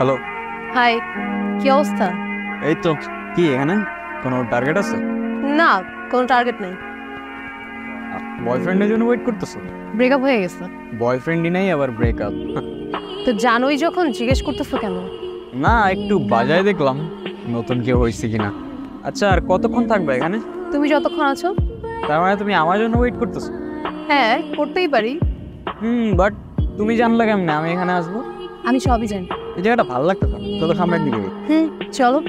Hello. High, কি অবস্থা? এই তো। কি এখানে কোনো টার্গেট আছে? না, কোনো টার্গেট নেই। বয়ফ্রেন্ডের জন্য ওয়েট করতেছো? ব্রেকআপ হয়ে গেছে। বয়ফ্রেন্ডই নাই আবার ব্রেকআপ? তো জানোই যখন জিজ্ঞেস করতেছো কেন? না, একটু বাজায় দেখলাম নতুন কেউ হয়েছে কিনা। আচ্ছা, আর কতক্ষণ থাকবে এখানে? তুমি যতক্ষণ আছো। তার মানে তুমি আমার জন্য ওয়েট করতেছো? হ্যাঁ, করতেই পারি। বাট তুমি জানলে কেমনে আমি এখানে আসবো? আমি সবই জানি। এই জায়গাটা ভালো লাগতো না, চলো সামনের দিকে। চলো।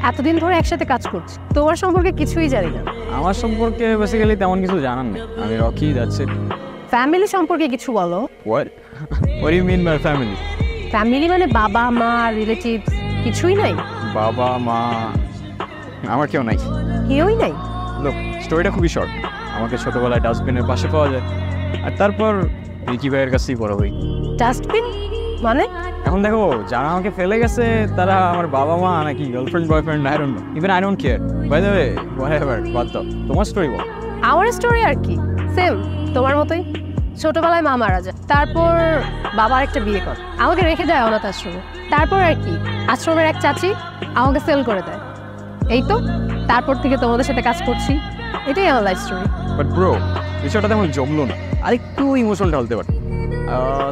এতদিন ধরে একসাথে কাজ করছি, তোমার সম্পর্কে কিছুই জানি না। আমার সম্পর্কে বেসিক্যালি তেমন কিছু জানার নেই, আমি রকি, দ্যাটস ইট। ফ্যামিলি সম্পর্কে কিছু বলো। What what you mean by family? Family মানে বাবা মা রিলেটিভস কিছুই নাই? বাবা মা আমার কেউ নাই। কেউই নাই? লোক, স্টোরিটা খুবই শর্ট। আমাকে ছোটবেলায় ডাস্টবিনের পাশে পাওয়া যায়, আর তারপর রিকি ভাইয়ের কাছেই বড় হই। ডাস্টবিন মানে? এখন দেখো, যারা আমাকে ফেলে গেছে তারা আমার বাবা মা নাকি girlfriend boyfriend, I don't know, even I don't care. By the way, whatever, বাদ দাও, তোমার স্টোরি বল। আমার স্টোরি আর কি, সেম তোমার মতোই। ছোটবেলায় মা মারা যায়, তারপর বাবার একটা বিয়ে করে আমাকে রেখে যায় অনাথ আশ্রমে। তারপর আর কি, আশ্রমের এক চাচি আমাকে সেল করে দেয়। এই তো, তারপর থেকে তোমাদের সাথে কাজ করছি। এটাই আমার লাইফ স্টোরি। বাট ব্রো, বিষয়টা তেমন জমলো না, আর একটু ইমোশন ঢালতে পারো।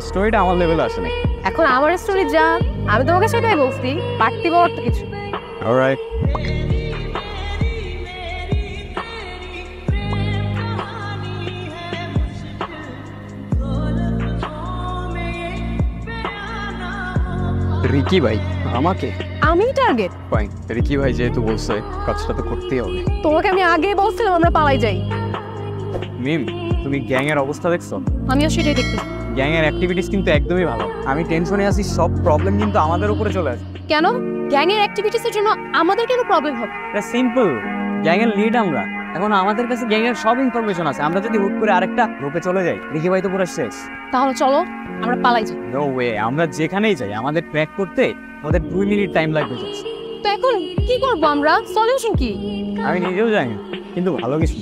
স্টোরিটা আমার লেভেলে আসে নাই। এখন আমার স্টোরি যা, আমি তোমাকে সেটাই বলছি, বাড়তি বলার তো কিছু। অলরাইট। রিকি ভাই আমাকে? আমি টার্গেট? ফাইন, রিকি ভাই যেহেতু বলছে কাজটা তো করতেই হবে। তোমাকে আমি আগেই বলছিলাম আমরা পালাই যাই। মিম, তুমি গ্যাং এর অবস্থা দেখছো? আমিও সেটাই দেখতেছি। গ্যাং এর অ্যাক্টিভিটিস কিন্তু একদমই ভালো। আমি টেনশনে আছি, সব প্রবলেম কিন্তু আমাদের উপরে চলে আসে। কেন? গ্যাং এর অ্যাক্টিভিটিসের জন্য আমাদের কেন প্রবলেম হবে? এটা সিম্পল, গ্যাং এর লিড আমরা। এখন আমাদের কাছে গ্যাং এর সব ইনফরমেশন আছে। আমরা যদি হুট করে আরেকটা গ্রুপে চলে যাই, রিকি ভাই তো পুরো শেষ। তাহলে চলো আমরা পালাই যাই। নো ওয়ে, আমরা যেখানেই যাই আমাদের ট্র্যাক করতে আমাদের 2 মিনিট টাইম লাগবে জাস্ট। তো এখন কি করব আমরা? সলিউশন কি? আমি নিজেও জানি না, কিন্তু ভালো কিছু।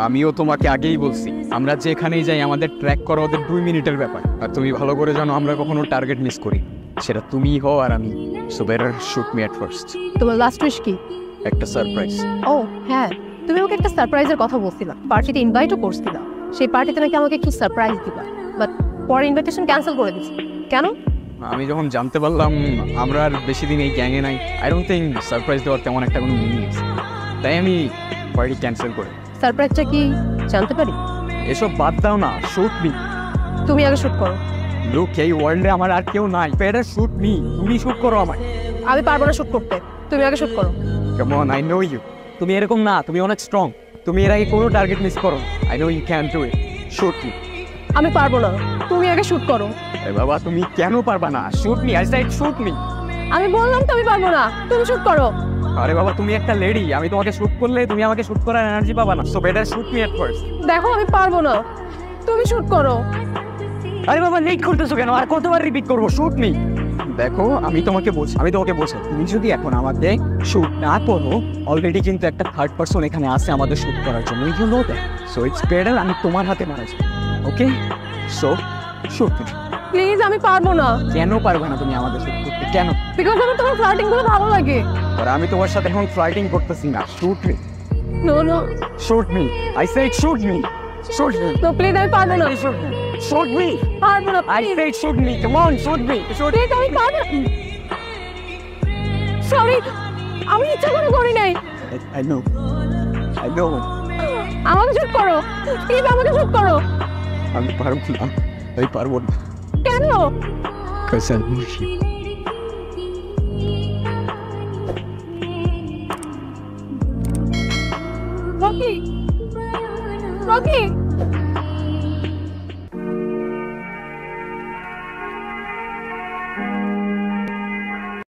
আমিও তোমাকে আগেই বলছি, আমরা যেখানেই যাই আমাদের ট্র্যাক করা ওদের 2 মিনিটের ব্যাপার। আর তুমি ভালো করে জানো আমরা কখনো টার্গেট মিস করি, সেটা তুমি হও আর আমি। So better shoot me at first. তোমার লাস্ট উইশ কি? একটা সারপ্রাইজ। ও হ্যাঁ, তুমি আমাকে একটা সারপ্রাইজের কথা বলছিলা, পার্টিতে ইনভাইটও করছিলা। সেই পার্টিতে নাকি আমাকে কি সারপ্রাইজ দিবা, বাট পরে ইনভিটেশন ক্যান্সেল করে দিছি। কেন? আমি যখন জানতে পারলাম আমরা আর বেশি দিন এই গ্যাংয়ে নাই, আই ডোন্ট থিঙ্ক সারপ্রাইজ দেওয়ার তেমন একটা কোনো মিনিং আছে, তাই আমি পার্টি ক্যান্সেল করে। সারপ্রাইজটা কি জানতে পারি? এসব বাদ দাও না, শুট মি। তুমি আগে শুট করো। লোক, এই ওয়ার্ল্ডে আমার আর কেউ নাই, বেটার শুট মি। তুমি শুট করো আমায়। আমি পারবো না শুট করতে, তুমি আগে শুট করো। Come on, I know you. তুমি এরকম না, তুমি অনেক স্ট্রং। তুমি এর আগে কোনো টার্গেট মিস করো। I know you can do it. Shoot me. আমি পারবো না, তুমি আগে শুট করো। এ বাবা, তুমি কেন পারবা না? Shoot me, I said shoot me. আমি বললাম তো আমি পারবো না, তুমি শুট করো। আরে বাবা, তুমি একটা লেডি, আমি তোমাকে শুট করলে তুমি আমাকে শুট করার এনার্জি পাবা না। So better shoot me at first. দেখো আমি পারবো না, তুমি শুট করো। আরে বাবা, লেট করতেছো কেন? আর কতবার রিপিট করবো? Shoot me. দেখো, আমি তোমাকে বলছি, তুমি যদি এখন আমাকে শুট না করো, অলরেডি কিন্তু একটা থার্ড পারসন এখানে আছে আমাদের শুট করার জন্য। You know that. So it's better আমি তোমার হাতে মারা যাই। Okay, so shoot me. Please, আমি পারবো না। কেন পারবে না তুমি আমাদের শুট করতে? কেন? বিকজ আমার তোমার ফ্লার্টিং গুলো ভালো লাগে। আর আমি তোমার সাথে এখন ফ্লার্টিং করতেছি না। Shoot me. No no, shoot me, I said shoot me. Shoot me. তো প্লিজ আমি পারবো না। Shoot me. Shoot me. পারবো না, I said shoot me. Come on, shoot me. Shoot me. Please আমি পারবো না। সরি, আমি ইচ্ছা করে করি নাই। I know. I know. আমাকে শুট করো, প্লিজ আমাকে শুট করো। আমি পারবো না। আমি পারবো না। কেন? Because I love you. Rocky, Rocky.